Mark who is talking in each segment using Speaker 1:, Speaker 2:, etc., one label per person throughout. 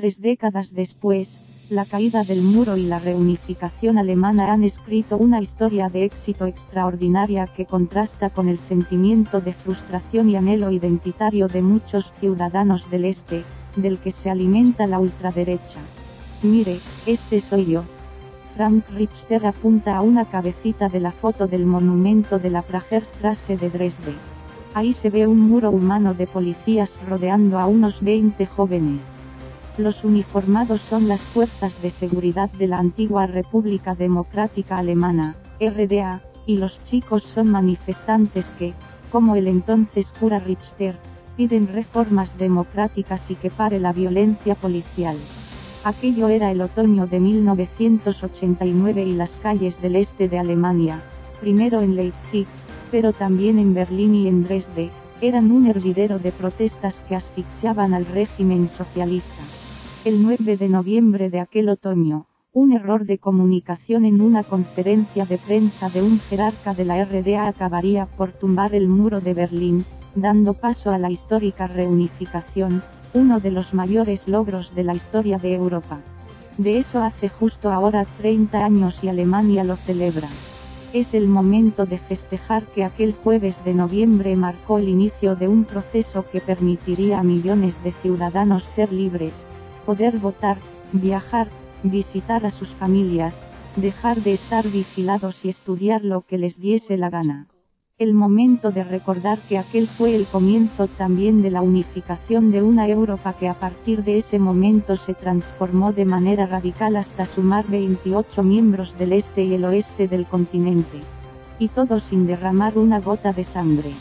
Speaker 1: 3 décadas después, la caída del muro y la reunificación alemana han escrito una historia de éxito extraordinaria que contrasta con el sentimiento de frustración y anhelo identitario de muchos ciudadanos del Este, del que se alimenta la ultraderecha. Mire, este soy yo. Frank Richter apunta a una cabecita de la foto del monumento de la Pragerstraße de Dresde. Ahí se ve un muro humano de policías rodeando a unos 20 jóvenes. Los uniformados son las fuerzas de seguridad de la antigua República Democrática Alemana, RDA, y los chicos son manifestantes que, como el entonces cura Richter, piden reformas democráticas y que pare la violencia policial. Aquello era el otoño de 1989 y las calles del este de Alemania, primero en Leipzig, pero también en Berlín y en Dresde, eran un hervidero de protestas que asfixiaban al régimen socialista. El 9 de noviembre de aquel otoño, un error de comunicación en una conferencia de prensa de un jerarca de la RDA acabaría por tumbar el muro de Berlín, dando paso a la histórica reunificación, uno de los mayores logros de la historia de Europa. De eso hace justo ahora 30 años y Alemania lo celebra. Es el momento de festejar que aquel jueves de noviembre marcó el inicio de un proceso que permitiría a millones de ciudadanos ser libres, poder votar, viajar, visitar a sus familias, dejar de estar vigilados y estudiar lo que les diese la gana. El momento de recordar que aquel fue el comienzo también de la unificación de una Europa que a partir de ese momento se transformó de manera radical hasta sumar 28 miembros del este y el oeste del continente. Y todo sin derramar una gota de sangre.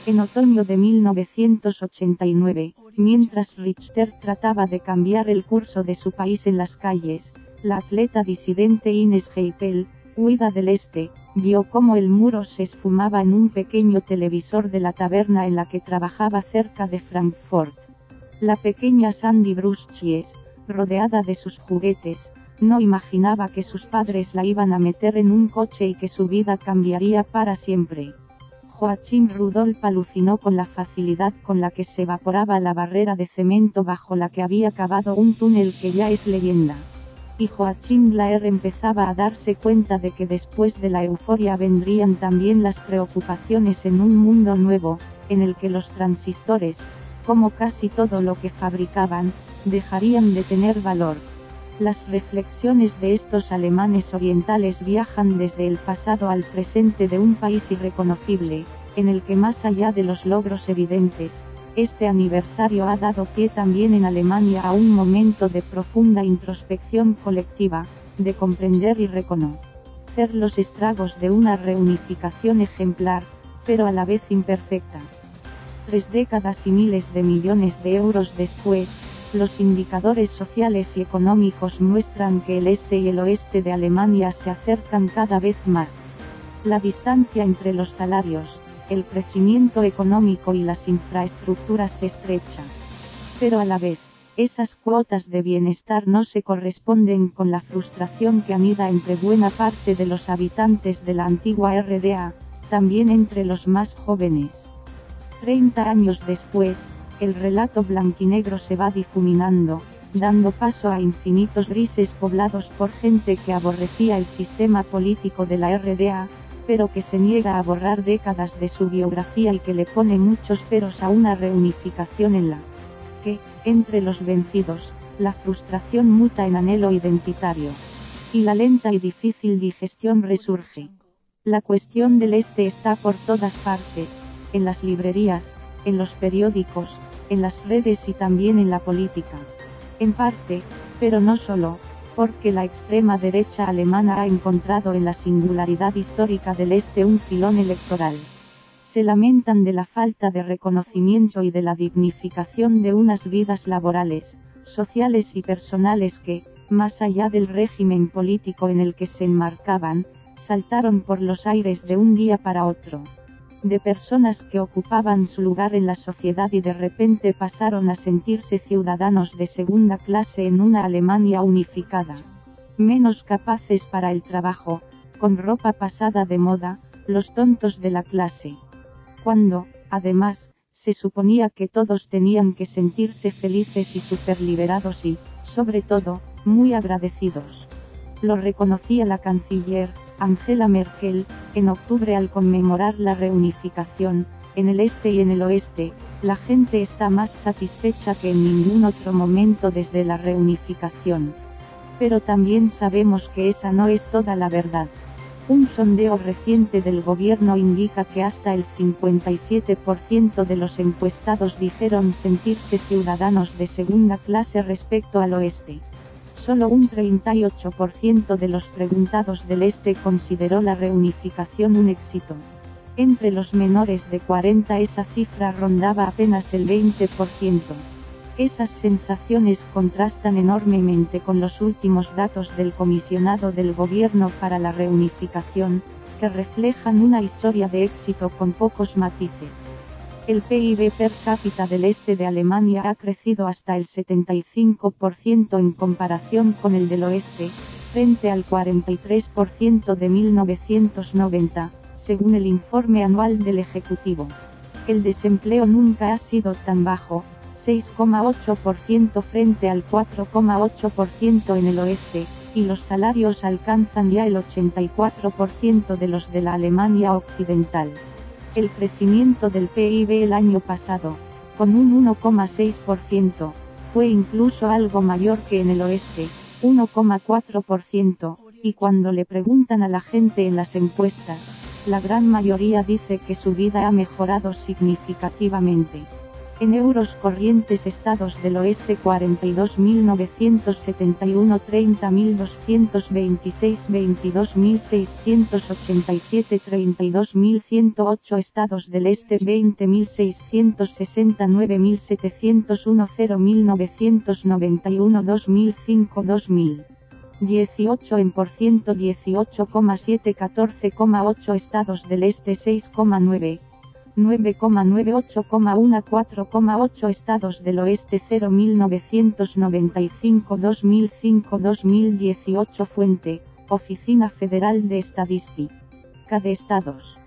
Speaker 1: En otoño de 1989, mientras Richter trataba de cambiar el curso de su país en las calles, la atleta disidente Ines Heipel, huida del este, vio cómo el muro se esfumaba en un pequeño televisor de la taberna en la que trabajaba cerca de Frankfurt. La pequeña Sandy Bruschies, rodeada de sus juguetes, no imaginaba que sus padres la iban a meter en un coche y que su vida cambiaría para siempre. Joachim Rudolph alucinó con la facilidad con la que se evaporaba la barrera de cemento bajo la que había cavado un túnel que ya es leyenda. Y Joachim Blaer empezaba a darse cuenta de que después de la euforia vendrían también las preocupaciones en un mundo nuevo, en el que los transistores, como casi todo lo que fabricaban, dejarían de tener valor. Las reflexiones de estos alemanes orientales viajan desde el pasado al presente de un país irreconocible, en el que más allá de los logros evidentes, este aniversario ha dado pie también en Alemania a un momento de profunda introspección colectiva, de comprender y reconocer los estragos de una reunificación ejemplar, pero a la vez imperfecta. 3 décadas y miles de millones de euros después, los indicadores sociales y económicos muestran que el este y el oeste de Alemania se acercan cada vez más. La distancia entre los salarios, el crecimiento económico y las infraestructuras se estrecha. Pero a la vez, esas cuotas de bienestar no se corresponden con la frustración que anida entre buena parte de los habitantes de la antigua RDA, también entre los más jóvenes. 30 años después, el relato blanquinegro se va difuminando, dando paso a infinitos grises poblados por gente que aborrecía el sistema político de la RDA, pero que se niega a borrar décadas de su biografía y que le pone muchos peros a una reunificación en la que, entre los vencidos, la frustración muta en anhelo identitario. Y la lenta y difícil digestión resurge. La cuestión del este está por todas partes, en las librerías, en los periódicos, en las redes y también en la política. En parte, pero no solo, porque la extrema derecha alemana ha encontrado en la singularidad histórica del este un filón electoral. Se lamentan de la falta de reconocimiento y de la dignificación de unas vidas laborales, sociales y personales que, más allá del régimen político en el que se enmarcaban, saltaron por los aires de un día para otro. De personas que ocupaban su lugar en la sociedad y de repente pasaron a sentirse ciudadanos de segunda clase en una Alemania unificada. Menos capaces para el trabajo, con ropa pasada de moda, los tontos de la clase. Cuando, además, se suponía que todos tenían que sentirse felices y superliberados y, sobre todo, muy agradecidos. Lo reconocía la canciller, Angela Merkel, en octubre al conmemorar la reunificación. En el este y en el oeste, la gente está más satisfecha que en ningún otro momento desde la reunificación. Pero también sabemos que esa no es toda la verdad. Un sondeo reciente del gobierno indica que hasta el 57% de los encuestados dijeron sentirse ciudadanos de segunda clase respecto al oeste. Solo un 38% de los preguntados del este consideró la reunificación un éxito. Entre los menores de 40 esa cifra rondaba apenas el 20%. Esas sensaciones contrastan enormemente con los últimos datos del Comisionado del Gobierno para la Reunificación, que reflejan una historia de éxito con pocos matices. El PIB per cápita del este de Alemania ha crecido hasta el 75% en comparación con el del oeste, frente al 43% de 1990, según el informe anual del Ejecutivo. El desempleo nunca ha sido tan bajo, 6,8% frente al 4,8% en el oeste, y los salarios alcanzan ya el 84% de los de la Alemania occidental. El crecimiento del PIB el año pasado, con un 1,6%, fue incluso algo mayor que en el oeste, 1,4%, y cuando le preguntan a la gente en las encuestas, la gran mayoría dice que su vida ha mejorado significativamente. En euros corrientes estados del oeste 42.971, 30.226, 22.687, 32.108 estados del este 20.660, 9.701, 0.991, 2005, 2000. 18 en por ciento 18,7 14,8 estados del este 6,9, 9,98,1 4,8 estados del oeste 0.1995 2005 2018 Fuente, Oficina Federal de Estadística de Estados.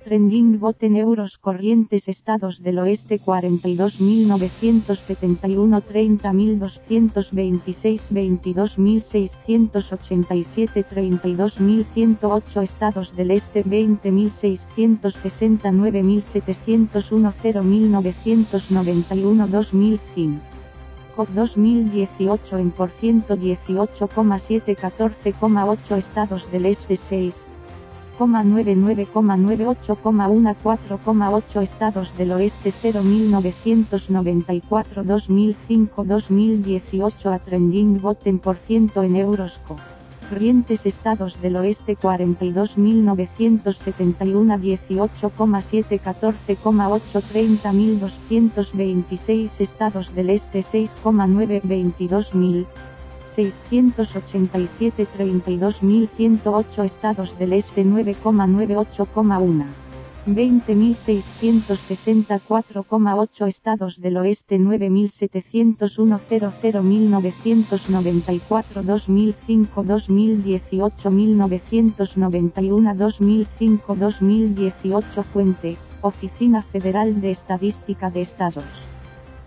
Speaker 1: Trending bot en euros corrientes estados del oeste 42.971 30.226 22.687 32.108 estados del este 20.660 9.701 0.991 2005. 2018 en por ciento 18,7 14,8 estados del este 6. 99,98,1 4,8 estados del oeste 0.994 2005 2018 a trending bot en por ciento en euros corrientes estados del oeste 42.971 18,7 14,8 30.226 estados del este 6,9 22.000 687 32.108 estados del este 9,98,1 20.664,8 estados del oeste 9.701 00.994 2005 2018 1991 2005 2018 Fuente, Oficina Federal de Estadística de Estados.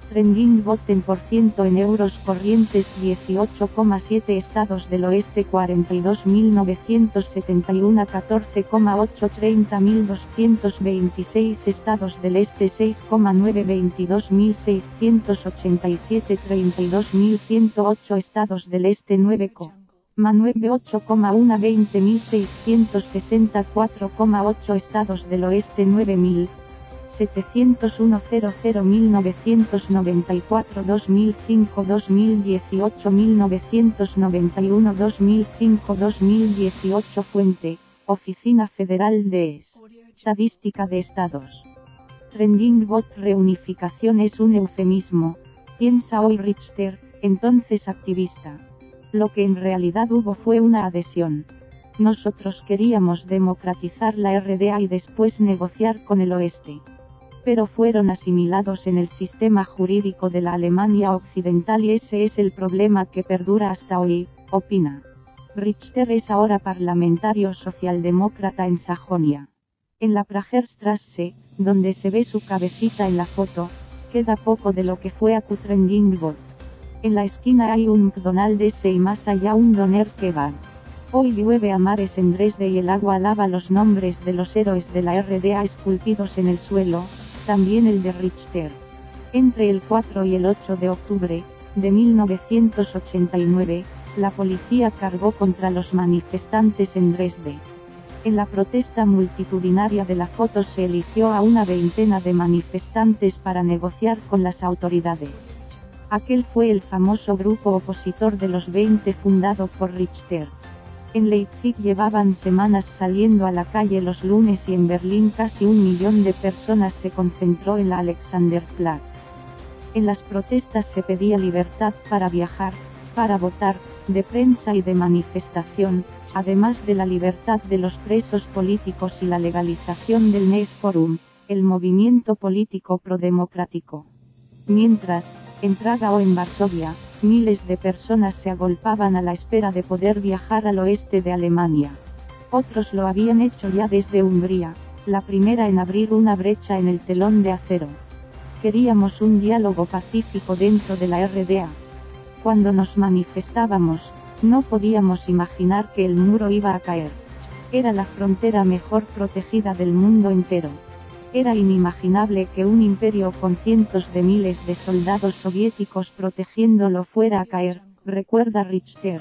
Speaker 1: Trending bot en por ciento en euros corrientes 18,7 estados del oeste 42.971 14,8 30.226 estados del este 6,9 22.687 32.108 estados del este 9,98,1 20.664,8 estados del oeste 9.000 701 00.994 2005 2018 1991 2005 2018 Fuente, Oficina Federal de Estadística de Estados. Trending bot reunificación es un eufemismo, piensa hoy Richter, entonces activista. Lo que en realidad hubo fue una adhesión. Nosotros queríamos democratizar la RDA y después negociar con el oeste. Pero fueron asimilados en el sistema jurídico de la Alemania occidental y ese es el problema que perdura hasta hoy, opina. Richter es ahora parlamentario socialdemócrata en Sajonia. En la Pragerstraße, donde se ve su cabecita en la foto, queda poco de lo que fue Trending Bot. En la esquina hay un McDonald's y más allá un doner kebab. Hoy llueve a mares en Dresde y el agua lava los nombres de los héroes de la RDA esculpidos en el suelo, también el de Richter. Entre el 4 y el 8 de octubre de 1989, la policía cargó contra los manifestantes en Dresde. En la protesta multitudinaria de la foto se eligió a una veintena de manifestantes para negociar con las autoridades. Aquel fue el famoso grupo opositor de los 20 fundado por Richter. En Leipzig llevaban semanas saliendo a la calle los lunes y en Berlín casi 1 millón de personas se concentró en la Alexanderplatz. En las protestas se pedía libertad para viajar, para votar, de prensa y de manifestación, además de la libertad de los presos políticos y la legalización del Nesforum, el movimiento político prodemocrático. Mientras, en Praga o en Varsovia, miles de personas se agolpaban a la espera de poder viajar al oeste de Alemania. Otros lo habían hecho ya desde Hungría, la primera en abrir una brecha en el telón de acero. Queríamos un diálogo pacífico dentro de la RDA. Cuando nos manifestábamos, no podíamos imaginar que el muro iba a caer. Era la frontera mejor protegida del mundo entero. Era inimaginable que un imperio con cientos de miles de soldados soviéticos protegiéndolo fuera a caer, recuerda Richter.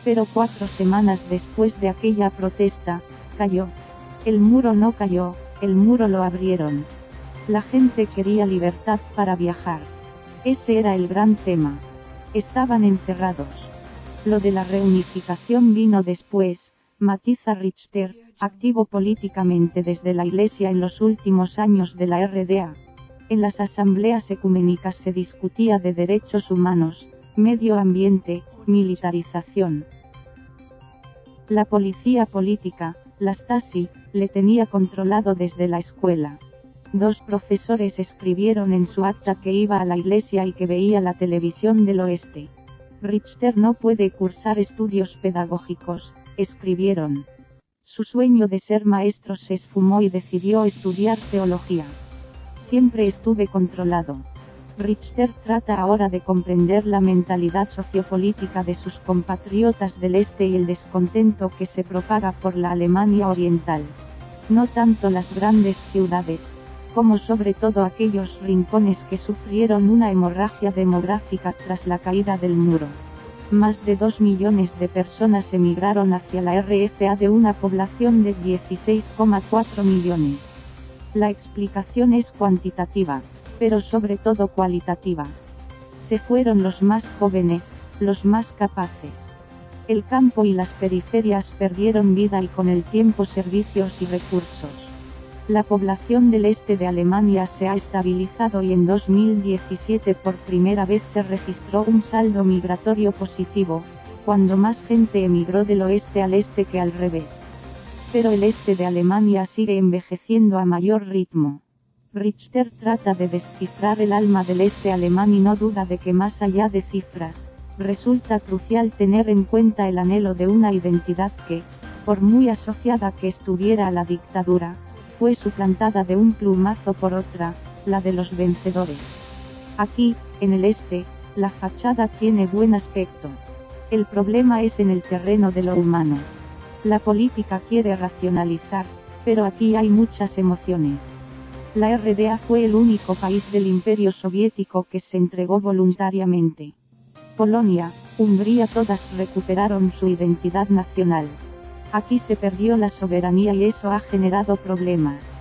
Speaker 1: Pero 4 semanas después de aquella protesta, cayó. El muro no cayó, el muro lo abrieron. La gente quería libertad para viajar. Ese era el gran tema. Estaban encerrados. Lo de la reunificación vino después, matiza Richter, activo políticamente desde la Iglesia en los últimos años de la RDA. En las asambleas ecuménicas se discutía de derechos humanos, medio ambiente, militarización. La policía política, la Stasi, le tenía controlado desde la escuela. 2 profesores escribieron en su acta que iba a la iglesia y que veía la televisión del oeste. Richter no puede cursar estudios pedagógicos, escribieron. Su sueño de ser maestro se esfumó y decidió estudiar teología. Siempre estuve controlado. Richter trata ahora de comprender la mentalidad sociopolítica de sus compatriotas del este y el descontento que se propaga por la Alemania oriental. No tanto las grandes ciudades, como sobre todo aquellos rincones que sufrieron una hemorragia demográfica tras la caída del muro. Más de 2 millones de personas emigraron hacia la RFA de una población de 16,4 millones. La explicación es cuantitativa, pero sobre todo cualitativa. Se fueron los más jóvenes, los más capaces. El campo y las periferias perdieron vida y con el tiempo servicios y recursos. La población del este de Alemania se ha estabilizado y en 2017 por primera vez se registró un saldo migratorio positivo, cuando más gente emigró del oeste al este que al revés. Pero el este de Alemania sigue envejeciendo a mayor ritmo. Richter trata de descifrar el alma del este alemán y no duda de que más allá de cifras, resulta crucial tener en cuenta el anhelo de una identidad que, por muy asociada que estuviera a la dictadura, fue suplantada de un plumazo por otra, la de los vencedores. Aquí, en el este, la fachada tiene buen aspecto. El problema es en el terreno de lo humano. La política quiere racionalizar, pero aquí hay muchas emociones. La RDA fue el único país del Imperio Soviético que se entregó voluntariamente. Polonia, Hungría todas recuperaron su identidad nacional. Aquí se perdió la soberanía y eso ha generado problemas.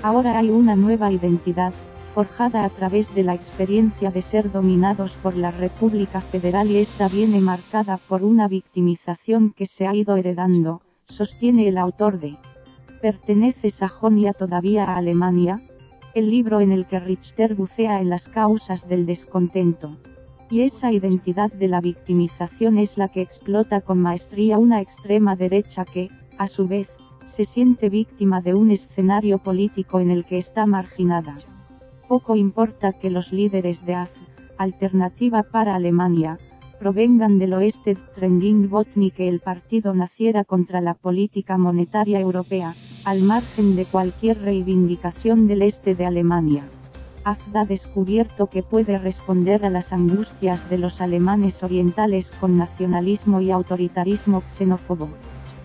Speaker 1: Ahora hay una nueva identidad, forjada a través de la experiencia de ser dominados por la República Federal y esta viene marcada por una victimización que se ha ido heredando, sostiene el autor de ¿Pertenece Sajonia todavía a Alemania? El libro en el que Richter bucea en las causas del descontento. Y esa identidad de la victimización es la que explota con maestría una extrema derecha que, a su vez, se siente víctima de un escenario político en el que está marginada. Poco importa que los líderes de AfD, Alternativa para Alemania, provengan del oeste Trending Bot ni que el partido naciera contra la política monetaria europea, al margen de cualquier reivindicación del este de Alemania. AfD ha descubierto que puede responder a las angustias de los alemanes orientales con nacionalismo y autoritarismo xenófobo.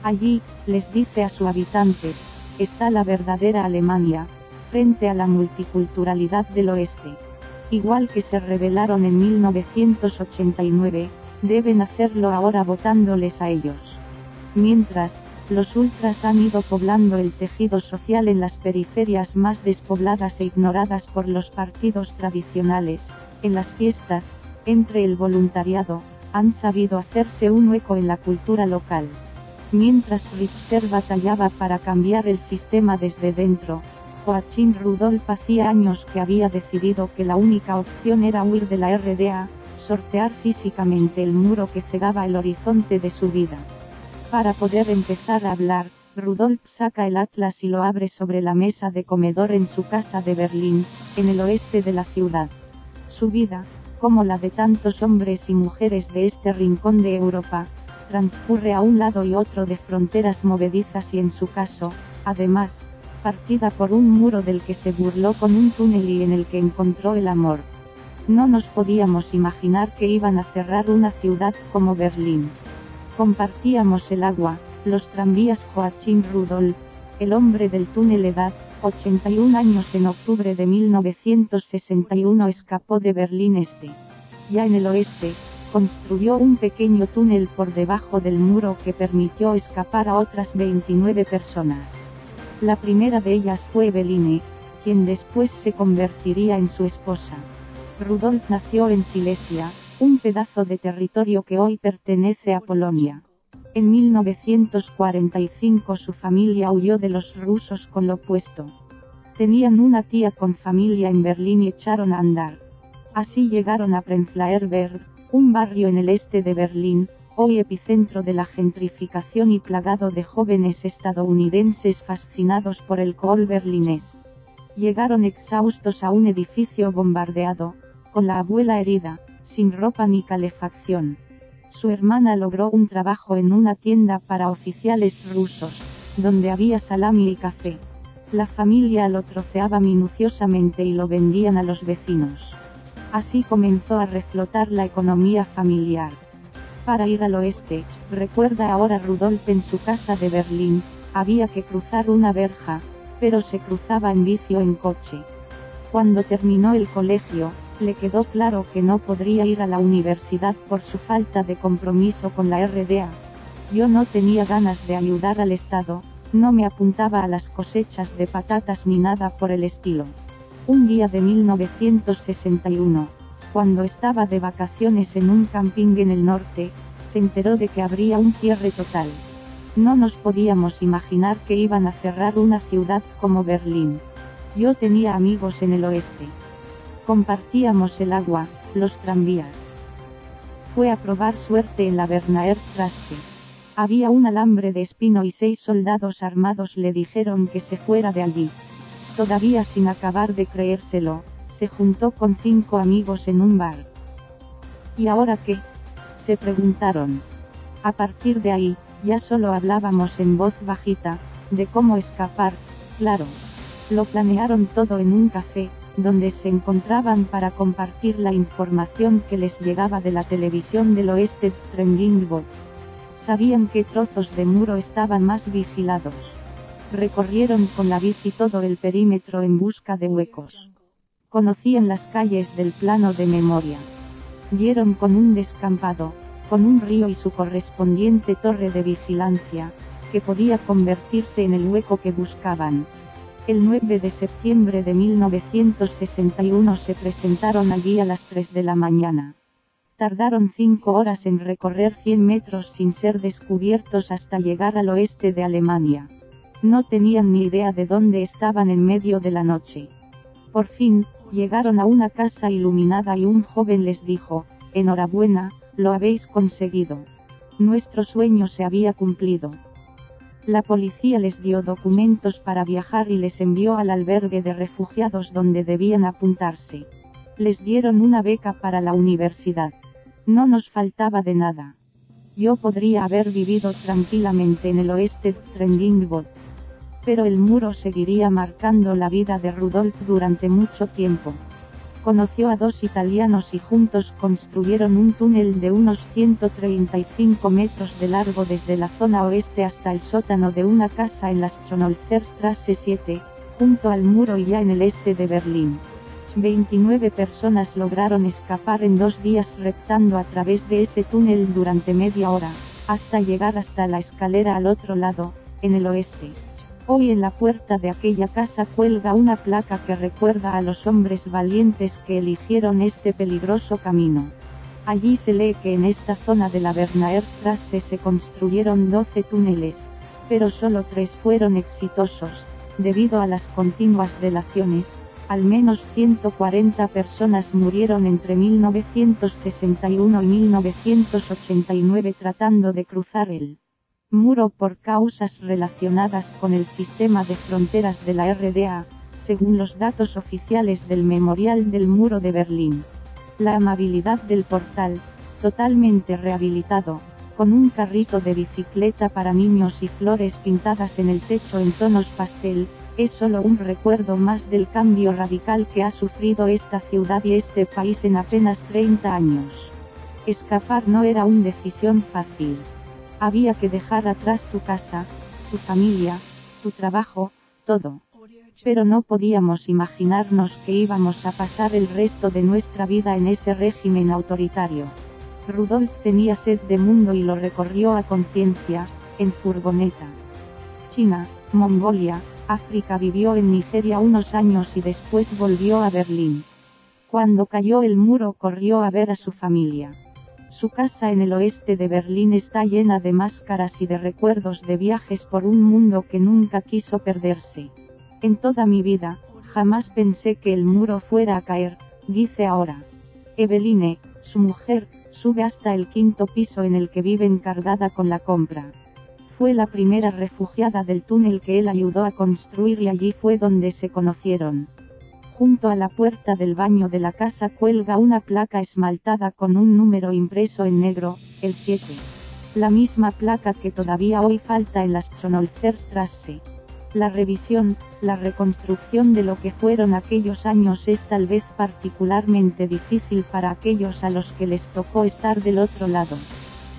Speaker 1: Allí, les dice a sus habitantes, está la verdadera Alemania, frente a la multiculturalidad del oeste. Igual que se rebelaron en 1989, deben hacerlo ahora votándoles a ellos. Mientras, los ultras han ido poblando el tejido social en las periferias más despobladas e ignoradas por los partidos tradicionales, en las fiestas, entre el voluntariado, han sabido hacerse un hueco en la cultura local. Mientras Richter batallaba para cambiar el sistema desde dentro, Joachim Rudolph hacía años que había decidido que la única opción era huir de la RDA, sortear físicamente el muro que cegaba el horizonte de su vida. Para poder empezar a hablar, Rudolph saca el atlas y lo abre sobre la mesa de comedor en su casa de Berlín, en el oeste de la ciudad. Su vida, como la de tantos hombres y mujeres de este rincón de Europa, transcurre a un lado y otro de fronteras movedizas y en su caso, además, partida por un muro del que se burló con un túnel y en el que encontró el amor. No nos podíamos imaginar que iban a cerrar una ciudad como Berlín. Compartíamos el agua, los tranvías. Joachim Rudolph, el hombre del túnel edad, 81 años en octubre de 1961 escapó de Berlín Este. Ya en el oeste, construyó un pequeño túnel por debajo del muro que permitió escapar a otras 29 personas. La primera de ellas fue Eveline, quien después se convertiría en su esposa. Rudolph nació en Silesia, un pedazo de territorio que hoy pertenece a Polonia. En 1945 su familia huyó de los rusos con lo puesto. Tenían una tía con familia en Berlín y echaron a andar. Así llegaron a Prenzlauer Berg, un barrio en el este de Berlín, hoy epicentro de la gentrificación y plagado de jóvenes estadounidenses fascinados por el Kohl berlinés. Llegaron exhaustos a un edificio bombardeado, con la abuela herida, sin ropa ni calefacción. Su hermana logró un trabajo en una tienda para oficiales rusos, donde había salami y café. La familia lo troceaba minuciosamente y lo vendían a los vecinos. Así comenzó a reflotar la economía familiar. Para ir al oeste, recuerda ahora Rudolph en su casa de Berlín, había que cruzar una verja, pero se cruzaba en bici o en coche. Cuando terminó el colegio, le quedó claro que no podría ir a la universidad por su falta de compromiso con la RDA. Yo no tenía ganas de ayudar al Estado, no me apuntaba a las cosechas de patatas ni nada por el estilo. Un día de 1961, cuando estaba de vacaciones en un camping en el norte, se enteró de que habría un cierre total. No nos podíamos imaginar que iban a cerrar una ciudad como Berlín. Yo tenía amigos en el oeste. Compartíamos el agua, los tranvías. Fue a probar suerte en la Bernauer Straße. Había un alambre de espino y 6 soldados armados le dijeron que se fuera de allí. Todavía sin acabar de creérselo, se juntó con 5 amigos en un bar. ¿Y ahora qué?, se preguntaron. A partir de ahí, ya solo hablábamos en voz bajita, de cómo escapar, claro. Lo planearon todo en un café, donde se encontraban para compartir la información que les llegaba de la televisión del oeste, Trending Bot. Sabían qué trozos de muro estaban más vigilados. Recorrieron con la bici todo el perímetro en busca de huecos. Conocían las calles del plano de memoria. Dieron con un descampado, con un río y su correspondiente torre de vigilancia, que podía convertirse en el hueco que buscaban. El 9 de septiembre de 1961 se presentaron allí a las 3 de la mañana. Tardaron 5 horas en recorrer 100 metros sin ser descubiertos hasta llegar al oeste de Alemania. No tenían ni idea de dónde estaban en medio de la noche. Por fin, llegaron a una casa iluminada y un joven les dijo, «Enhorabuena, lo habéis conseguido. Nuestro sueño se había cumplido». La policía les dio documentos para viajar y les envió al albergue de refugiados donde debían apuntarse. Les dieron una beca para la universidad. No nos faltaba de nada. Yo podría haber vivido tranquilamente en el oeste, Trending Bot. Pero el muro seguiría marcando la vida de Rudolf durante mucho tiempo. Conoció a dos italianos y juntos construyeron un túnel de unos 135 metros de largo desde la zona oeste hasta el sótano de una casa en la Schönolzerstraße 7, junto al muro y ya en el este de Berlín. 29 personas lograron escapar en 2 días reptando a través de ese túnel durante media hora, hasta llegar hasta la escalera al otro lado, en el oeste. Hoy en la puerta de aquella casa cuelga una placa que recuerda a los hombres valientes que eligieron este peligroso camino. Allí se lee que en esta zona de la Bernauerstraße se construyeron 12 túneles, pero solo 3 fueron exitosos, debido a las continuas delaciones. Al menos 140 personas murieron entre 1961 y 1989 tratando de cruzar el muro por causas relacionadas con el sistema de fronteras de la RDA, según los datos oficiales del Memorial del Muro de Berlín. La amabilidad del portal, totalmente rehabilitado, con un carrito de bicicleta para niños y flores pintadas en el techo en tonos pastel, es solo un recuerdo más del cambio radical que ha sufrido esta ciudad y este país en apenas 30 años. Escapar no era una decisión fácil. Había que dejar atrás tu casa, tu familia, tu trabajo, todo. Pero no podíamos imaginarnos que íbamos a pasar el resto de nuestra vida en ese régimen autoritario. Rudolf tenía sed de mundo y lo recorrió a conciencia, en furgoneta. China, Mongolia, África. Vivió en Nigeria unos años y después volvió a Berlín. Cuando cayó el muro corrió a ver a su familia. Su casa en el oeste de Berlín está llena de máscaras y de recuerdos de viajes por un mundo que nunca quiso perderse. En toda mi vida, jamás pensé que el muro fuera a caer, dice ahora. Eveline, su mujer, sube hasta el 5º piso en el que vive encargada con la compra. Fue la primera refugiada del túnel que él ayudó a construir y allí fue donde se conocieron. Junto a la puerta del baño de la casa cuelga una placa esmaltada con un número impreso en negro, el 7. La misma placa que todavía hoy falta en la Schönolzerstraße. La revisión, la reconstrucción de lo que fueron aquellos años es tal vez particularmente difícil para aquellos a los que les tocó estar del otro lado.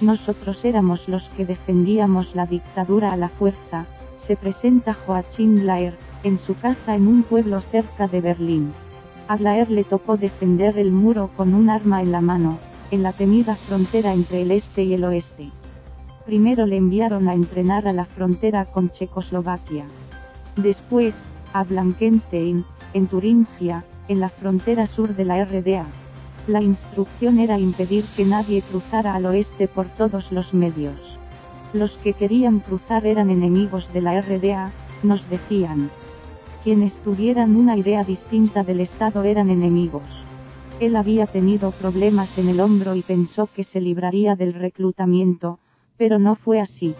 Speaker 1: Nosotros éramos los que defendíamos la dictadura a la fuerza, se presenta Joachim Blair, en su casa en un pueblo cerca de Berlín. A Blair le tocó defender el muro con un arma en la mano, en la temida frontera entre el este y el oeste. Primero le enviaron a entrenar a la frontera con Checoslovaquia. Después, a Blankenstein, en Turingia, en la frontera sur de la RDA. La instrucción era impedir que nadie cruzara al oeste por todos los medios. Los que querían cruzar eran enemigos de la RDA, nos decían. Quienes tuvieran una idea distinta del Estado eran enemigos. Él había tenido problemas en el hombro y pensó que se libraría del reclutamiento, pero no fue así.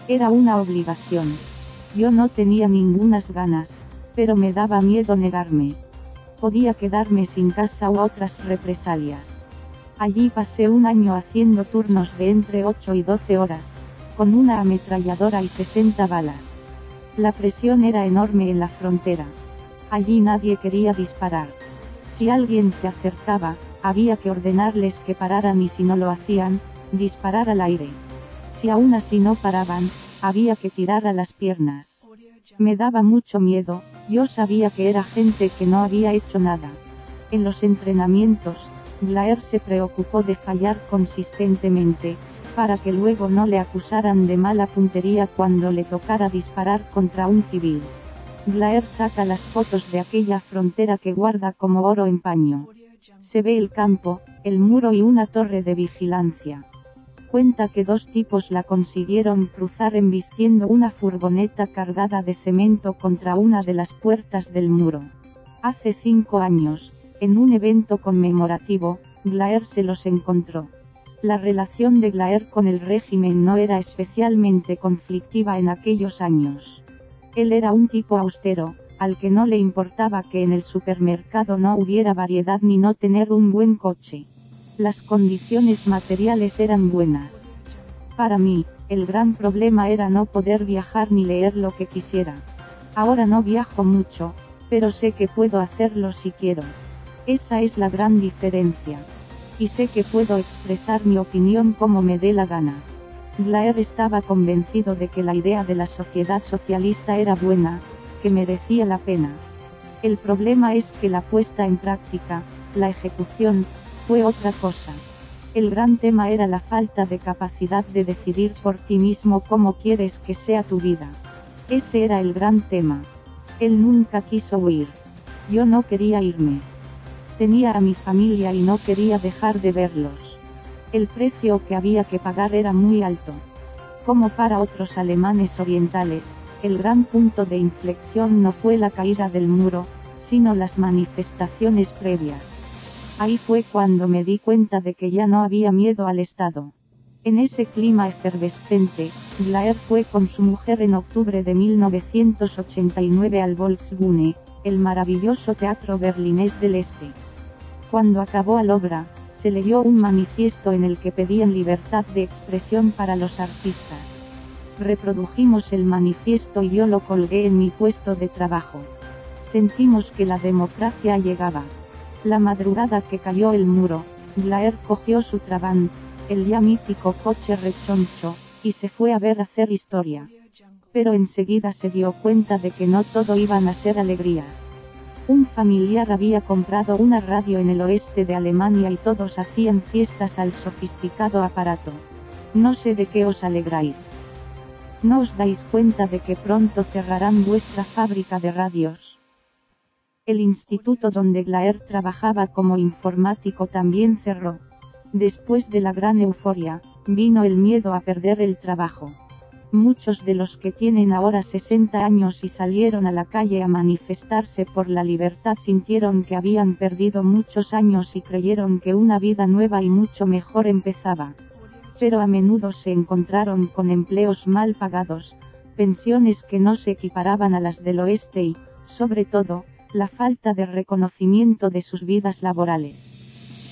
Speaker 1: Era una obligación. Yo no tenía ningunas ganas, pero me daba miedo negarme. Podía quedarme sin casa u otras represalias. Allí pasé un año haciendo turnos de entre 8 y 12 horas, con una ametralladora y 60 balas. La presión era enorme en la frontera. Allí nadie quería disparar. Si alguien se acercaba, había que ordenarles que pararan y si no lo hacían, disparar al aire. Si aún así no paraban, había que tirar a las piernas. Me daba mucho miedo, yo sabía que era gente que no había hecho nada. En los entrenamientos, Blair se preocupó de fallar consistentemente, para que luego no le acusaran de mala puntería cuando le tocara disparar contra un civil. Blair saca las fotos de aquella frontera que guarda como oro en paño. Se ve el campo, el muro y una torre de vigilancia. Cuenta que 2 tipos la consiguieron cruzar embistiendo una furgoneta cargada de cemento contra una de las puertas del muro. Hace 5 años, en un evento conmemorativo, Blair se los encontró. La relación de Blair con el régimen no era especialmente conflictiva en aquellos años. Él era un tipo austero, al que no le importaba que en el supermercado no hubiera variedad ni no tener un buen coche. Las condiciones materiales eran buenas. Para mí, el gran problema era no poder viajar ni leer lo que quisiera. Ahora no viajo mucho, pero sé que puedo hacerlo si quiero. Esa es la gran diferencia. Y sé que puedo expresar mi opinión como me dé la gana. Blair estaba convencido de que la idea de la sociedad socialista era buena, que merecía la pena. El problema es que la puesta en práctica, la ejecución, fue otra cosa. El gran tema era la falta de capacidad de decidir por ti mismo cómo quieres que sea tu vida. Ese era el gran tema. Él nunca quiso huir. Yo no quería irme. Tenía a mi familia y no quería dejar de verlos. El precio que había que pagar era muy alto. Como para otros alemanes orientales, el gran punto de inflexión no fue la caída del muro, sino las manifestaciones previas. Ahí fue cuando me di cuenta de que ya no había miedo al Estado. En ese clima efervescente, Blair fue con su mujer en octubre de 1989 al Volksbühne, el maravilloso teatro berlinés del Este. Cuando acabó la obra, se leyó un manifiesto en el que pedían libertad de expresión para los artistas. Reprodujimos el manifiesto y yo lo colgué en mi puesto de trabajo. Sentimos que la democracia llegaba. La madrugada que cayó el muro, Blair cogió su Trabant, el ya mítico coche rechoncho, y se fue a ver hacer historia. Pero enseguida se dio cuenta de que no todo iban a ser alegrías. Un familiar había comprado una radio en el oeste de Alemania y todos hacían fiestas al sofisticado aparato. No sé de qué os alegráis. ¿No os dais cuenta de que pronto cerrarán vuestra fábrica de radios? El instituto donde Blair trabajaba como informático también cerró. Después de la gran euforia, vino el miedo a perder el trabajo. Muchos de los que tienen ahora 60 años y salieron a la calle a manifestarse por la libertad sintieron que habían perdido muchos años y creyeron que una vida nueva y mucho mejor empezaba. Pero a menudo se encontraron con empleos mal pagados, pensiones que no se equiparaban a las del oeste y, sobre todo, la falta de reconocimiento de sus vidas laborales.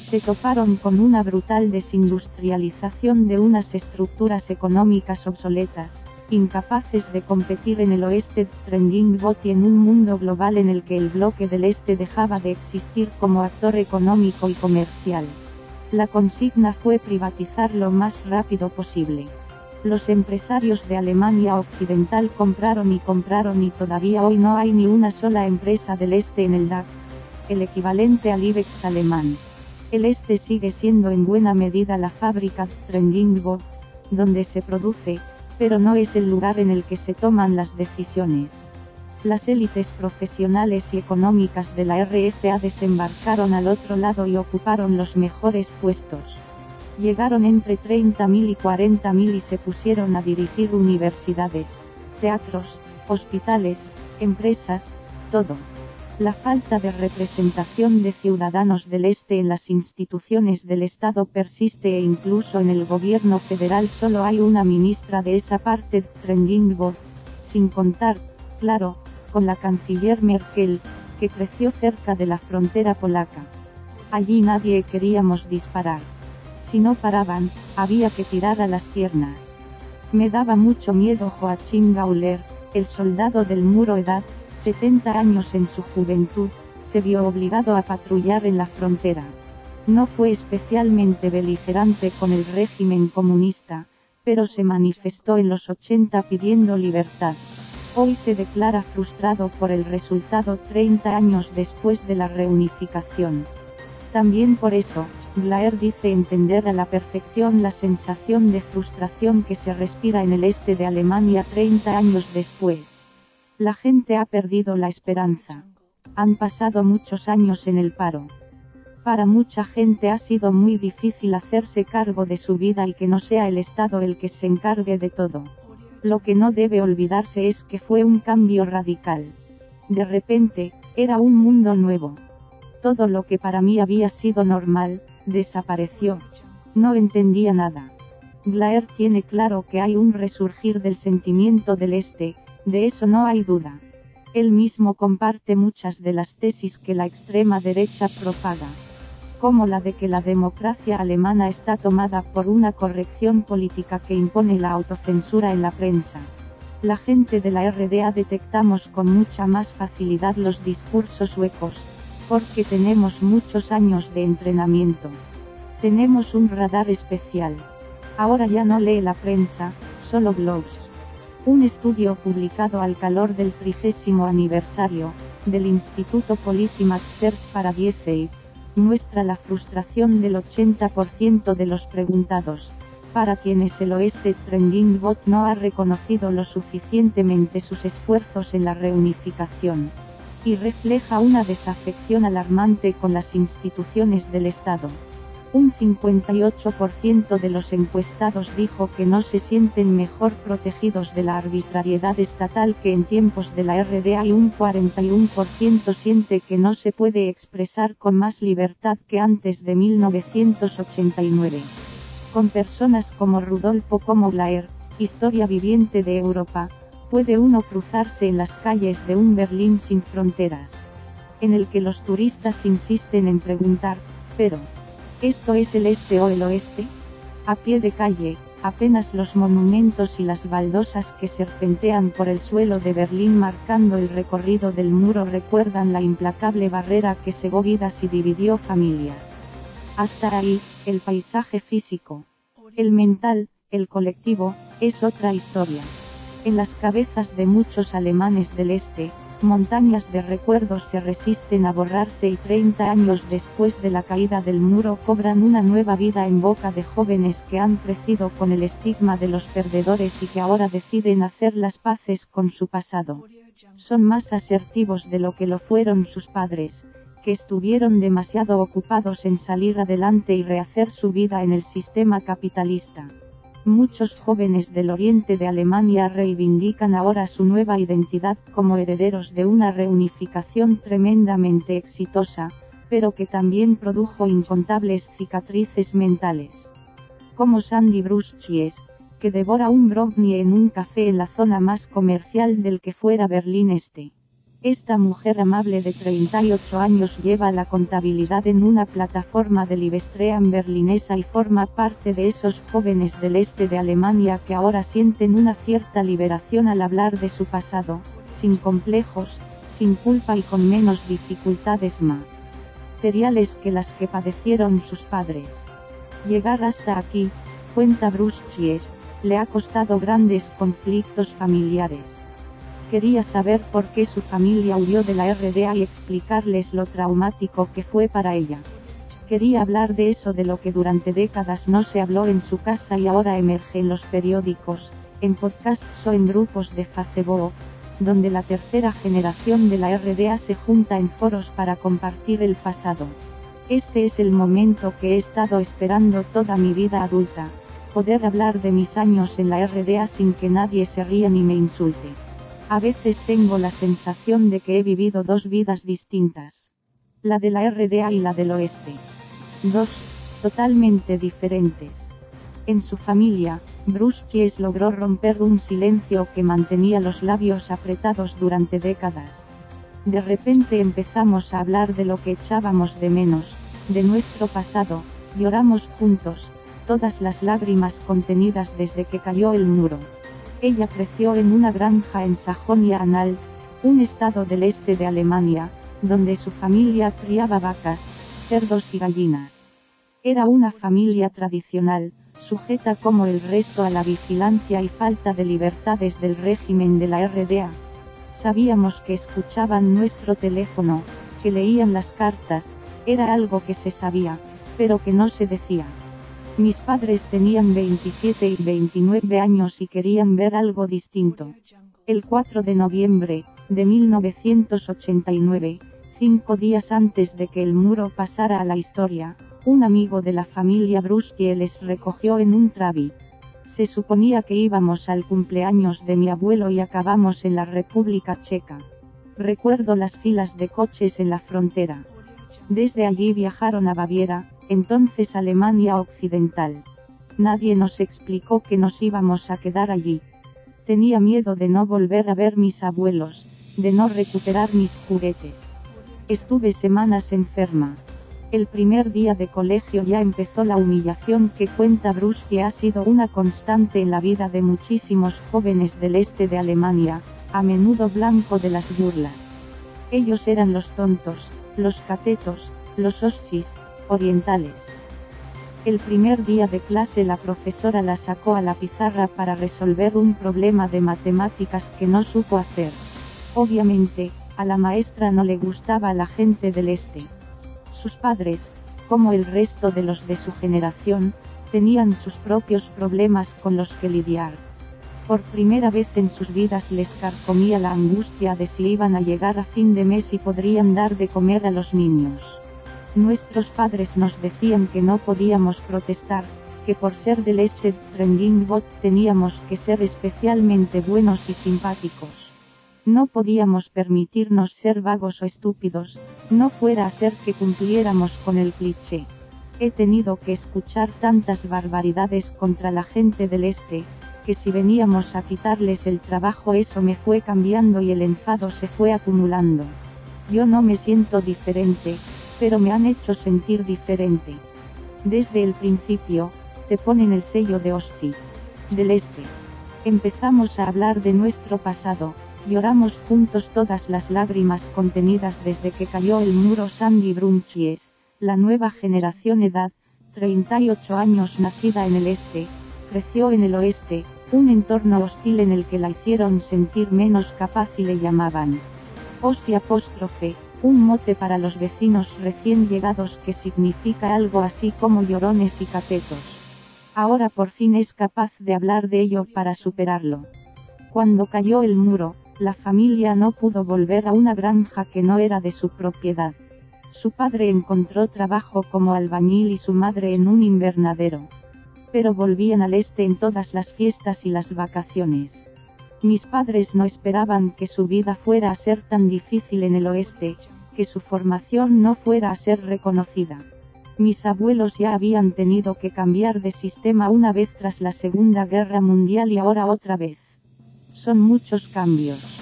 Speaker 1: Se toparon con una brutal desindustrialización de unas estructuras económicas obsoletas, incapaces de competir en el oeste trending bot y en un mundo global en el que el bloque del este dejaba de existir como actor económico y comercial. La consigna fue privatizar lo más rápido posible. Los empresarios de Alemania Occidental compraron y todavía hoy no hay ni una sola empresa del este en el DAX, el equivalente al IBEX alemán. El este sigue siendo en buena medida la fábrica trending bot, donde se produce, pero no es el lugar en el que se toman las decisiones. Las élites profesionales y económicas de la RFA desembarcaron al otro lado y ocuparon los mejores puestos. Llegaron entre 30.000 y 40.000 y se pusieron a dirigir universidades, teatros, hospitales, empresas, todo. La falta de representación de ciudadanos del este en las instituciones del Estado persiste e incluso en el gobierno federal solo hay una ministra de esa parte trending bot, sin contar, claro, con la canciller Merkel, que creció cerca de la frontera polaca. Allí nadie queríamos disparar. Si no paraban, había que tirar a las piernas. Me daba mucho miedo Joachim Gauler, el soldado del muro edad, 70 años en su juventud, se vio obligado a patrullar en la frontera. No fue especialmente beligerante con el régimen comunista, pero se manifestó en los 80 pidiendo libertad. Hoy se declara frustrado por el resultado 30 años después de la reunificación. También por eso, Blair dice entender a la perfección la sensación de frustración que se respira en el este de Alemania 30 años después. La gente ha perdido la esperanza. Han pasado muchos años en el paro. Para mucha gente ha sido muy difícil hacerse cargo de su vida y que no sea el Estado el que se encargue de todo. Lo que no debe olvidarse es que fue un cambio radical. De repente, era un mundo nuevo. Todo lo que para mí había sido normal, desapareció. No entendía nada. Blair tiene claro que hay un resurgir del sentimiento del este, de eso no hay duda. Él mismo comparte muchas de las tesis que la extrema derecha propaga, como la de que la democracia alemana está tomada por una corrección política que impone la autocensura en la prensa. La gente de la RDA detectamos con mucha más facilidad los discursos huecos, porque tenemos muchos años de entrenamiento. Tenemos un radar especial. Ahora ya no lee la prensa, solo blogs. Un estudio publicado al calor del 30º aniversario del Instituto Policy Matters para 10 muestra la frustración del 80% de los preguntados, para quienes el Oeste Trending Bot no ha reconocido lo suficientemente sus esfuerzos en la reunificación, y refleja una desafección alarmante con las instituciones del Estado. Un 58% de los encuestados dijo que no se sienten mejor protegidos de la arbitrariedad estatal que en tiempos de la RDA y un 41% siente que no se puede expresar con más libertad que antes de 1989. Con personas como Rudolfo como Blair, historia viviente de Europa, puede uno cruzarse en las calles de un Berlín sin fronteras, en el que los turistas insisten en preguntar, pero ¿esto es el este o el oeste? A pie de calle, apenas los monumentos y las baldosas que serpentean por el suelo de Berlín marcando el recorrido del muro recuerdan la implacable barrera que cegó vidas y dividió familias. Hasta ahí, el paisaje físico. El mental, el colectivo, es otra historia. En las cabezas de muchos alemanes del este, montañas de recuerdos se resisten a borrarse y 30 años después de la caída del muro cobran una nueva vida en boca de jóvenes que han crecido con el estigma de los perdedores y que ahora deciden hacer las paces con su pasado. Son más asertivos de lo que lo fueron sus padres, que estuvieron demasiado ocupados en salir adelante y rehacer su vida en el sistema capitalista. Muchos jóvenes del oriente de Alemania reivindican ahora su nueva identidad como herederos de una reunificación tremendamente exitosa, pero que también produjo incontables cicatrices mentales. Como Sandy Bruschies, que devora un brownie en un café en la zona más comercial del que fuera Berlín Este. Esta mujer amable de 38 años lleva la contabilidad en una plataforma de Livestream berlinesa y forma parte de esos jóvenes del este de Alemania que ahora sienten una cierta liberación al hablar de su pasado, sin complejos, sin culpa y con menos dificultades materiales que las que padecieron sus padres. Llegar hasta aquí, cuenta Bruschies, le ha costado grandes conflictos familiares. Quería saber por qué su familia huyó de la RDA y explicarles lo traumático que fue para ella. Quería hablar de eso de lo que durante décadas no se habló en su casa y ahora emerge en los periódicos, en podcasts o en grupos de Facebook, donde la tercera generación de la RDA se junta en foros para compartir el pasado. Este es el momento que he estado esperando toda mi vida adulta, poder hablar de mis años en la RDA sin que nadie se ría ni me insulte. A veces tengo la sensación de que he vivido dos vidas distintas. La de la RDA y la del oeste. Dos, totalmente diferentes. En su familia, Bruschies logró romper un silencio que mantenía los labios apretados durante décadas. De repente empezamos a hablar de lo que echábamos de menos, de nuestro pasado, lloramos juntos, todas las lágrimas contenidas desde que cayó el muro. Ella creció en una granja en Sajonia-Anhalt, un estado del este de Alemania, donde su familia criaba vacas, cerdos y gallinas. Era una familia tradicional, sujeta como el resto a la vigilancia y falta de libertades del régimen de la RDA. Sabíamos que escuchaban nuestro teléfono, que leían las cartas, era algo que se sabía, pero que no se decía. Mis padres tenían 27 y 29 años y querían ver algo distinto. El 4 de noviembre, de 1989, 5 días antes de que el muro pasara a la historia, un amigo de la familia Bruschies les recogió en un Trabi. Se suponía que íbamos al cumpleaños de mi abuelo y acabamos en la República Checa. Recuerdo las filas de coches en la frontera. Desde allí viajaron a Baviera, entonces Alemania Occidental. Nadie nos explicó que nos íbamos a quedar allí. Tenía miedo de no volver a ver mis abuelos, de no recuperar mis juguetes. Estuve semanas enferma. El primer día de colegio ya empezó la humillación que cuenta Bruce, que ha sido una constante en la vida de muchísimos jóvenes del este de Alemania, a menudo blanco de las burlas. Ellos eran los tontos, los catetos, los ossis, orientales. El primer día de clase la profesora la sacó a la pizarra para resolver un problema de matemáticas que no supo hacer. Obviamente, a la maestra no le gustaba la gente del este. Sus padres, como el resto de los de su generación, tenían sus propios problemas con los que lidiar. Por primera vez en sus vidas les carcomía la angustia de si iban a llegar a fin de mes y podrían dar de comer a los niños. Nuestros padres nos decían que no podíamos protestar, que por ser del este Trending Bot teníamos que ser especialmente buenos y simpáticos. No podíamos permitirnos ser vagos o estúpidos, no fuera a ser que cumpliéramos con el cliché. He tenido que escuchar tantas barbaridades contra la gente del este, que si veníamos a quitarles el trabajo eso me fue cambiando y el enfado se fue acumulando. Yo no me siento diferente, pero me han hecho sentir diferente. Desde el principio, te ponen el sello de Ossi. Del este. Empezamos a hablar de nuestro pasado. Lloramos juntos todas las lágrimas contenidas desde que cayó el muro. Sandy Brunchies, la nueva generación, edad, 38 años, nacida en el este, creció en el oeste, un entorno hostil en el que la hicieron sentir menos capaz y le llamaban Ossi apóstrofe, un mote para los vecinos recién llegados que significa algo así como llorones y catetos. Ahora por fin es capaz de hablar de ello para superarlo. Cuando cayó el muro, la familia no pudo volver a una granja que no era de su propiedad. Su padre encontró trabajo como albañil y su madre en un invernadero. Pero volvían al este en todas las fiestas y las vacaciones. Mis padres no esperaban que su vida fuera a ser tan difícil en el oeste, que su formación no fuera a ser reconocida. Mis abuelos ya habían tenido que cambiar de sistema una vez tras la Segunda Guerra Mundial y ahora otra vez. Son muchos cambios.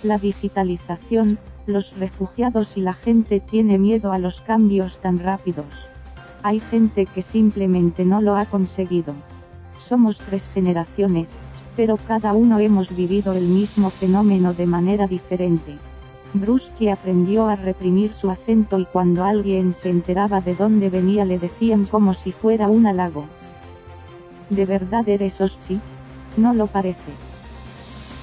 Speaker 1: La digitalización, los refugiados y la gente tiene miedo a los cambios tan rápidos. Hay gente que simplemente no lo ha conseguido. Somos 3 generaciones, pero cada uno hemos vivido el mismo fenómeno de manera diferente. Bruce aprendió a reprimir su acento y cuando alguien se enteraba de dónde venía le decían como si fuera un halago. ¿De verdad eres Ossi? No lo pareces.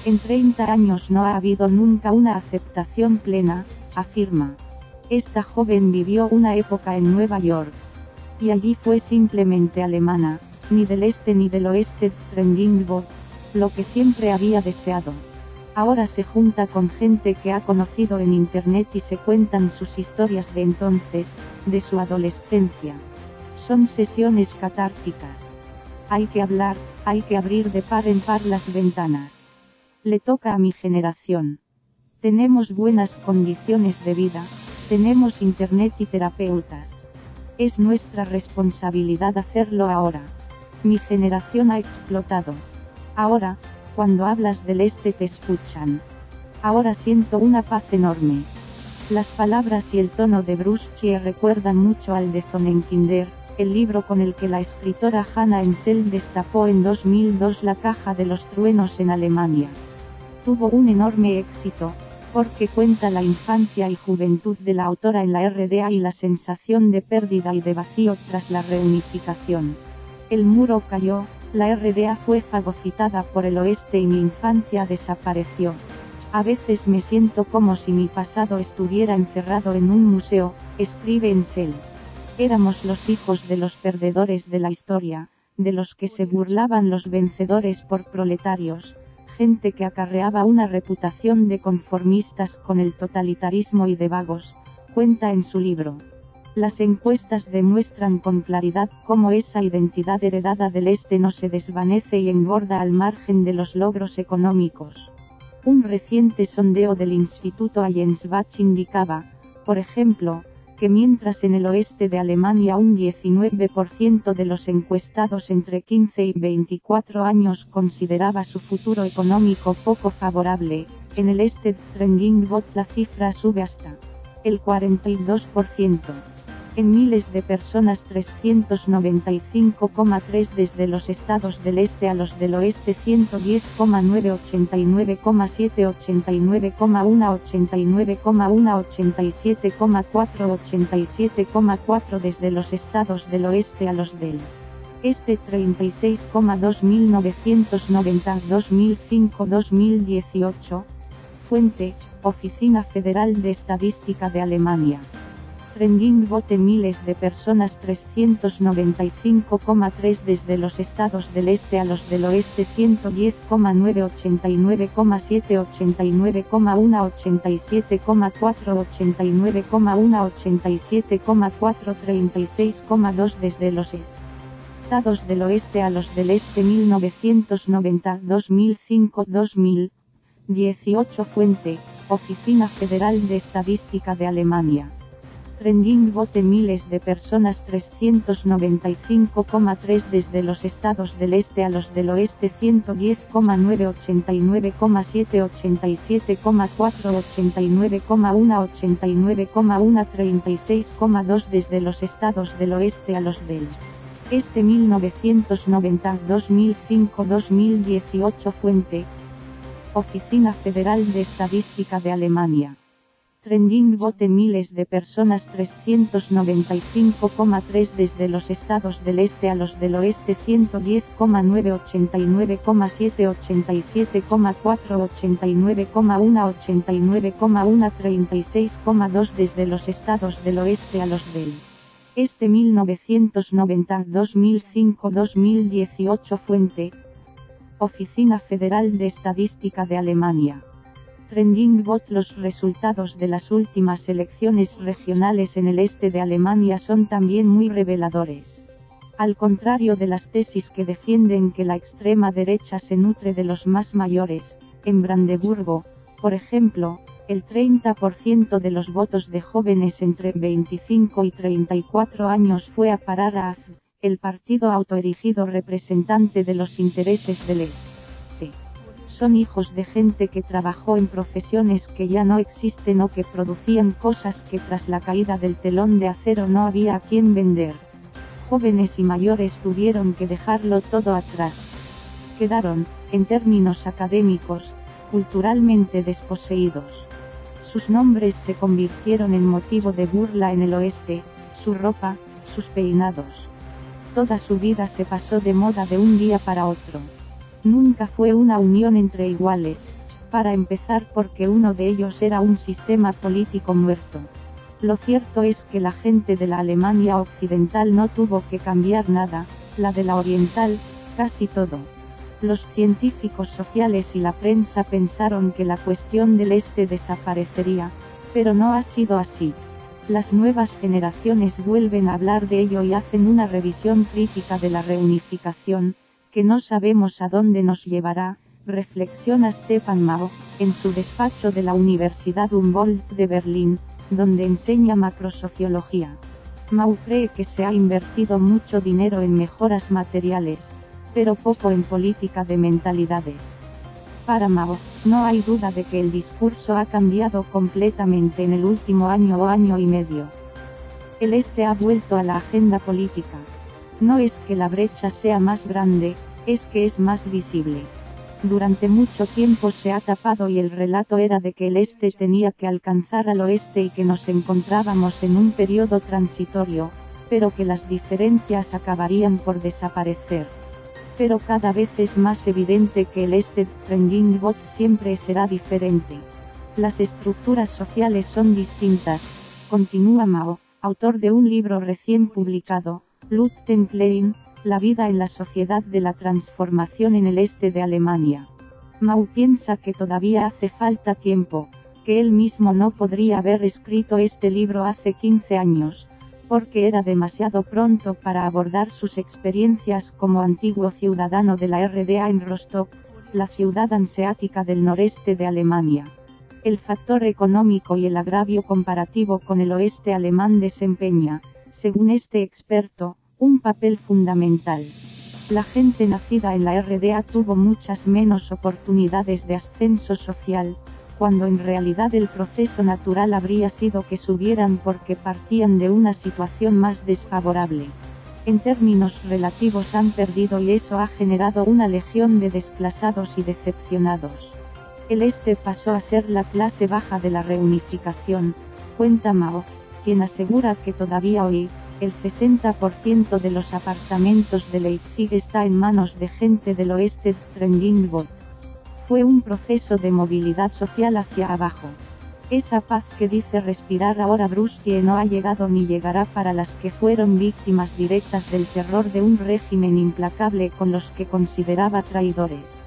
Speaker 1: En 30 años no ha habido nunca una aceptación plena, afirma. Esta joven vivió una época en Nueva York. Y allí fue simplemente alemana, ni del este ni del oeste, Trending Bot, lo que siempre había deseado. Ahora se junta con gente que ha conocido en internet y se cuentan sus historias de entonces, de su adolescencia. Son sesiones catárticas. Hay que hablar, hay que abrir de par en par las ventanas. Le toca a mi generación. Tenemos buenas condiciones de vida, tenemos internet y terapeutas. Es nuestra responsabilidad hacerlo ahora. Mi generación ha explotado. Ahora, cuando hablas del este te escuchan. Ahora siento una paz enorme. Las palabras y el tono de Bruce recuerdan mucho al de Sonnenkinder, el libro con el que la escritora Hannah Ensel destapó en 2002 la caja de los truenos en Alemania. Tuvo un enorme éxito, porque cuenta la infancia y juventud de la autora en la RDA y la sensación de pérdida y de vacío tras la reunificación. El muro cayó, la RDA fue fagocitada por el oeste y mi infancia desapareció. A veces me siento como si mi pasado estuviera encerrado en un museo, escribe Ensel. Éramos los hijos de los perdedores de la historia, de los que se burlaban los vencedores por proletarios, gente que acarreaba una reputación de conformistas con el totalitarismo y de vagos, cuenta en su libro. Las encuestas demuestran con claridad cómo esa identidad heredada del este no se desvanece y engorda al margen de los logros económicos. Un reciente sondeo del Instituto Allensbach indicaba, por ejemplo, que mientras en el oeste de Alemania un 19% de los encuestados entre 15 y 24 años consideraba su futuro económico poco favorable, en el este Trending Bot la cifra sube hasta el 42%. En miles de personas 395,3 desde los estados del este a los del oeste 110,9 89,7 89,1 89,1 87,4 87,4 desde los estados del oeste a los del este 36,2 1990 2005 2018. Fuente, Oficina Federal de Estadística de Alemania. Trending-Bot en miles de personas 395,3 desde los estados del este a los del oeste 110,9 89,7 89,1 87,4 89,1 87,4 36,2 desde los estados del oeste a los del este 1990 2005 2018. Fuente, Oficina Federal de Estadística de Alemania. Trending-Bot en miles de personas 395,3 desde los estados del este a los del oeste 110,9 89,7 87,4 89,1 89,1 36,2 desde los estados del oeste a los del este 1990 2005 2018. Fuente, Oficina Federal de Estadística de Alemania. Trending-Bot en miles de personas 395,3 desde los estados del este a los del oeste 110,9 89,7 87,4 89,1 89,1 36,2 desde los estados del oeste a los del este 1990 2005 2018. Fuente, Oficina Federal de Estadística de Alemania. Trending-Bot. Los resultados de las últimas elecciones regionales en el este de Alemania son también muy reveladores. Al contrario de las tesis que defienden que la extrema derecha se nutre de los más mayores, en Brandeburgo, por ejemplo, el 30% de los votos de jóvenes entre 25 y 34 años fue a parar a AfD, el partido autoerigido representante de los intereses del este. Son hijos de gente que trabajó en profesiones que ya no existen o que producían cosas que tras la caída del telón de acero no había a quien vender. Jóvenes y mayores tuvieron que dejarlo todo atrás. Quedaron, en términos académicos, culturalmente desposeídos. Sus nombres se convirtieron en motivo de burla en el oeste, su ropa, sus peinados. Toda su vida se pasó de moda de un día para otro. Nunca fue una unión entre iguales, para empezar porque uno de ellos era un sistema político muerto. Lo cierto es que la gente de la Alemania occidental no tuvo que cambiar nada, la de la oriental, casi todo. Los científicos sociales y la prensa pensaron que la cuestión del este desaparecería, pero no ha sido así. Las nuevas generaciones vuelven a hablar de ello y hacen una revisión crítica de la reunificación, que no sabemos a dónde nos llevará, reflexiona Stefan Mao, en su despacho de la Universidad Humboldt de Berlín, donde enseña macrosociología. Mao cree que se ha invertido mucho dinero en mejoras materiales, pero poco en política de mentalidades. Para Mao, no hay duda de que el discurso ha cambiado completamente en el último año o año y medio. El este ha vuelto a la agenda política. No es que la brecha sea más grande, es que es más visible. Durante mucho tiempo se ha tapado y el relato era de que el este tenía que alcanzar al oeste y que nos encontrábamos en un periodo transitorio, pero que las diferencias acabarían por desaparecer. Pero cada vez es más evidente que el este Trending-Bot siempre será diferente. Las estructuras sociales son distintas, continúa Mao, autor de un libro recién publicado, Lütten Klein, La vida en la sociedad de la transformación en el este de Alemania. Mao piensa que todavía hace falta tiempo, que él mismo no podría haber escrito este libro hace 15 años, porque era demasiado pronto para abordar sus experiencias como antiguo ciudadano de la RDA en Rostock, la ciudad hanseática del noreste de Alemania. El factor económico y el agravio comparativo con el oeste alemán desempeña, según este experto, un papel fundamental. La gente nacida en la RDA tuvo muchas menos oportunidades de ascenso social, cuando en realidad el proceso natural habría sido que subieran porque partían de una situación más desfavorable. En términos relativos han perdido y eso ha generado una legión de desclasados y decepcionados. El este pasó a ser la clase baja de la reunificación, cuenta Mao, quien asegura que todavía hoy, el 60% de los apartamentos de Leipzig está en manos de gente del oeste. Trending Bot. Fue un proceso de movilidad social hacia abajo. Esa paz que dice respirar ahora Brusque no ha llegado ni llegará para las que fueron víctimas directas del terror de un régimen implacable con los que consideraba traidores.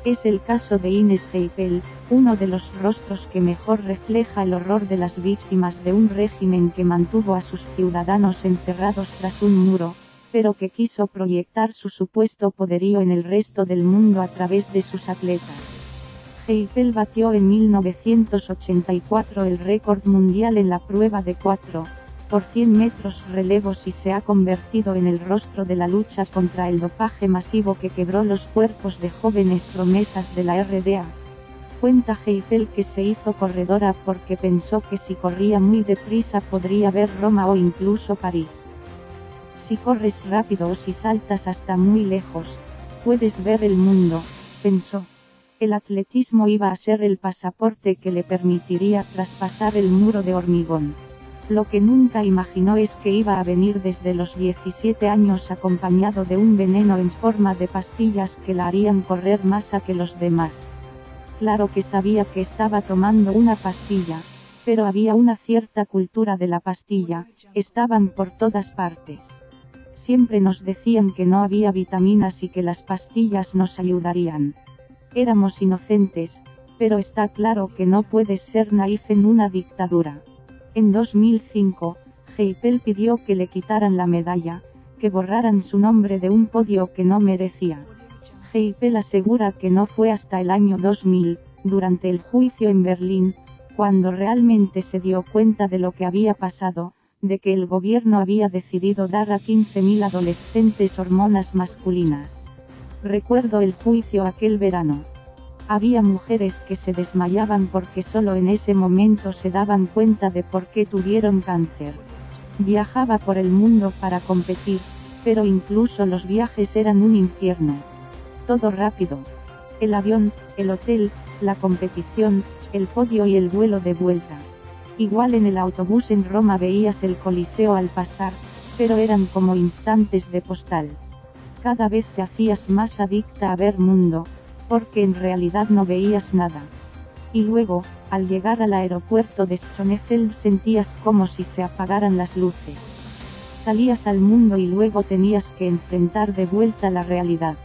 Speaker 1: Es el caso de Ines Heipel, uno de los rostros que mejor refleja el horror de las víctimas de un régimen que mantuvo a sus ciudadanos encerrados tras un muro, pero que quiso proyectar su supuesto poderío en el resto del mundo a través de sus atletas. Heipel batió en 1984 el récord mundial en la prueba de 4 por 100 metros relevos y se ha convertido en el rostro de la lucha contra el dopaje masivo que quebró los cuerpos de jóvenes promesas de la RDA. Cuenta Heipel que se hizo corredora porque pensó que si corría muy deprisa podría ver Roma o incluso París. Si corres rápido o si saltas hasta muy lejos, puedes ver el mundo, pensó. El atletismo iba a ser el pasaporte que le permitiría traspasar el muro de hormigón. Lo que nunca imaginó es que iba a venir desde los 17 años acompañado de un veneno en forma de pastillas que la harían correr más que los demás. Claro que sabía que estaba tomando una pastilla, pero había una cierta cultura de la pastilla, estaban por todas partes. Siempre nos decían que no había vitaminas y que las pastillas nos ayudarían. Éramos inocentes, pero está claro que no puedes ser naif en una dictadura. En 2005, Heipel pidió que le quitaran la medalla, que borraran su nombre de un podio que no merecía. Heipel asegura que no fue hasta el año 2000, durante el juicio en Berlín, cuando realmente se dio cuenta de lo que había pasado, de que el gobierno había decidido dar a 15.000 adolescentes hormonas masculinas. Recuerdo el juicio aquel verano. Había mujeres que se desmayaban porque solo en ese momento se daban cuenta de por qué tuvieron cáncer. Viajaba por el mundo para competir, pero incluso los viajes eran un infierno. Todo rápido. El avión, el hotel, la competición, el podio y el vuelo de vuelta. Igual en el autobús en Roma veías el Coliseo al pasar, pero eran como instantes de postal. Cada vez te hacías más adicta a ver mundo, porque en realidad no veías nada. Y luego, al llegar al aeropuerto de Schönefeld sentías como si se apagaran las luces. Salías al mundo y luego tenías que enfrentar de vuelta la realidad.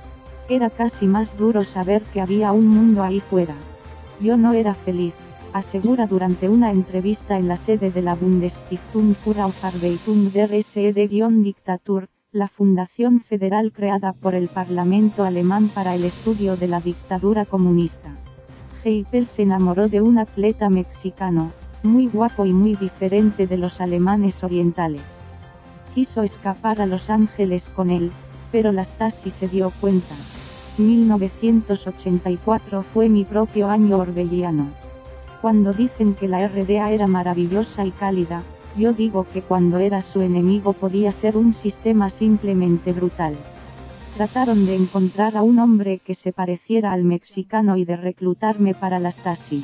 Speaker 1: Era casi más duro saber que había un mundo ahí fuera. Yo no era feliz, asegura durante una entrevista en la sede de la Bundesstiftung für Aufarbeitung der SED-Diktatur, la fundación federal creada por el Parlamento alemán para el estudio de la dictadura comunista. Heipel se enamoró de un atleta mexicano, muy guapo y muy diferente de los alemanes orientales. Quiso escapar a Los Ángeles con él, pero la Stasi se dio cuenta. 1984 fue mi propio año orwelliano. Cuando dicen que la RDA era maravillosa y cálida, yo digo que cuando era su enemigo podía ser un sistema simplemente brutal. Trataron de encontrar a un hombre que se pareciera al mexicano y de reclutarme para la Stasi.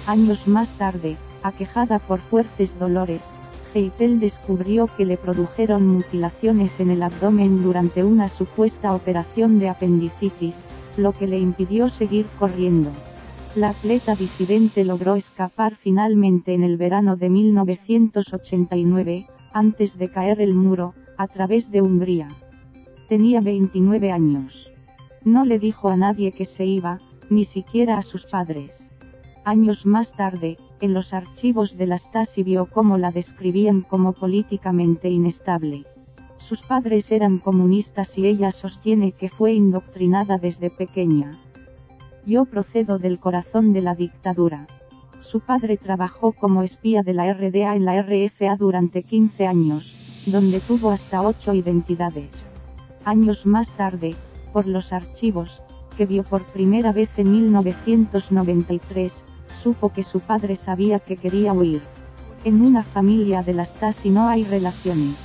Speaker 1: Años más tarde, aquejada por fuertes dolores, Heipel descubrió que le produjeron mutilaciones en el abdomen durante una supuesta operación de apendicitis, lo que le impidió seguir corriendo. La atleta disidente logró escapar finalmente en el verano de 1989, antes de caer el muro, a través de Hungría. Tenía 29 años. No le dijo a nadie que se iba, ni siquiera a sus padres. Años más tarde, en los archivos de la Stasi vio cómo la describían como políticamente inestable. Sus padres eran comunistas y ella sostiene que fue indoctrinada desde pequeña. Yo procedo del corazón de la dictadura. Su padre trabajó como espía de la RDA en la RFA durante 15 años, donde tuvo hasta 8 identidades. Años más tarde, por los archivos, que vio por primera vez en 1993, supo que su padre sabía que quería huir. En una familia de las Stasi no hay relaciones.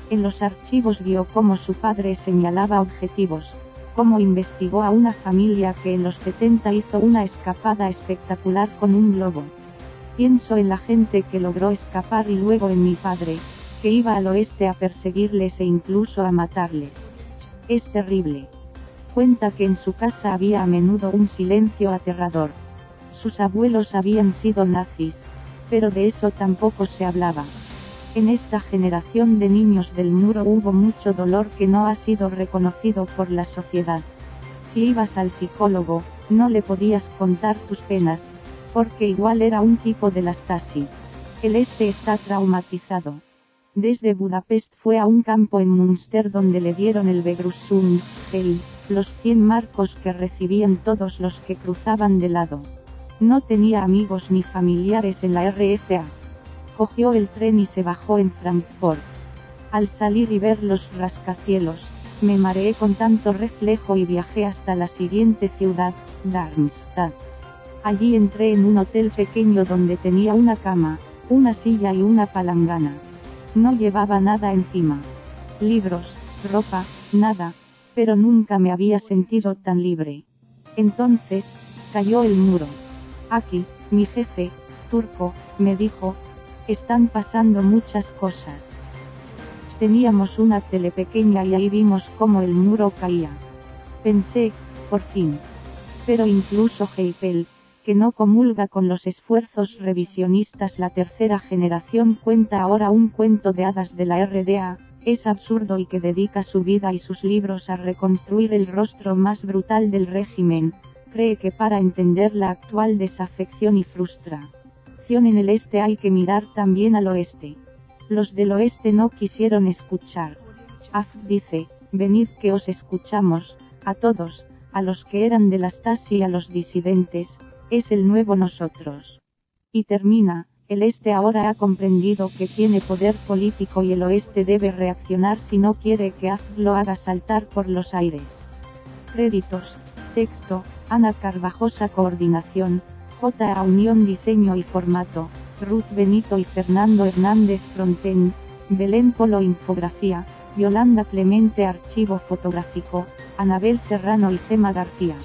Speaker 1: En los archivos vio cómo su padre señalaba objetivos, cómo investigó a una familia que en los 70 hizo una escapada espectacular con un globo. Pienso en la gente que logró escapar y luego en mi padre, que iba al oeste a perseguirles e incluso a matarles. Es terrible. Cuenta que en su casa había a menudo un silencio aterrador. Sus abuelos habían sido nazis, pero de eso tampoco se hablaba. En esta generación de niños del muro hubo mucho dolor que no ha sido reconocido por la sociedad. Si ibas al psicólogo, no le podías contar tus penas, porque igual era un tipo de la Stasi. El este está traumatizado. Desde Budapest fue a un campo en Münster donde le dieron el Begrüßungsgeld, los 100 marcos que recibían todos los que cruzaban de lado. No tenía amigos ni familiares en la RFA. Cogió el tren y se bajó en Frankfurt. Al salir y ver los rascacielos, me mareé con tanto reflejo y viajé hasta la siguiente ciudad, Darmstadt. Allí entré en un hotel pequeño donde tenía una cama, una silla y una palangana. No llevaba nada encima. Libros, ropa, nada, pero nunca me había sentido tan libre. Entonces, cayó el muro. Aquí, mi jefe, turco, me dijo, están pasando muchas cosas. Teníamos una tele pequeña y ahí vimos cómo el muro caía. Pensé, por fin. Pero incluso Heipel, que no comulga con los esfuerzos revisionistas, la tercera generación cuenta ahora un cuento de hadas de la RDA, es absurdo y que dedica su vida y sus libros a reconstruir el rostro más brutal del régimen, cree que para entender la actual desafección y frustración en el este hay que mirar también al oeste. Los del oeste no quisieron escuchar. Af dice, venid que os escuchamos, a todos, a los que eran de la Stasi y a los disidentes, es el nuevo nosotros. Y termina, el este ahora ha comprendido que tiene poder político y el oeste debe reaccionar si no quiere que AF lo haga saltar por los aires. Créditos, texto, Ana Carvajosa Coordinación, J.A. Unión Diseño y Formato, Ruth Benito y Fernando Hernández Frontend, Belén Polo Infografía, Yolanda Clemente Archivo Fotográfico, Anabel Serrano y Gema García.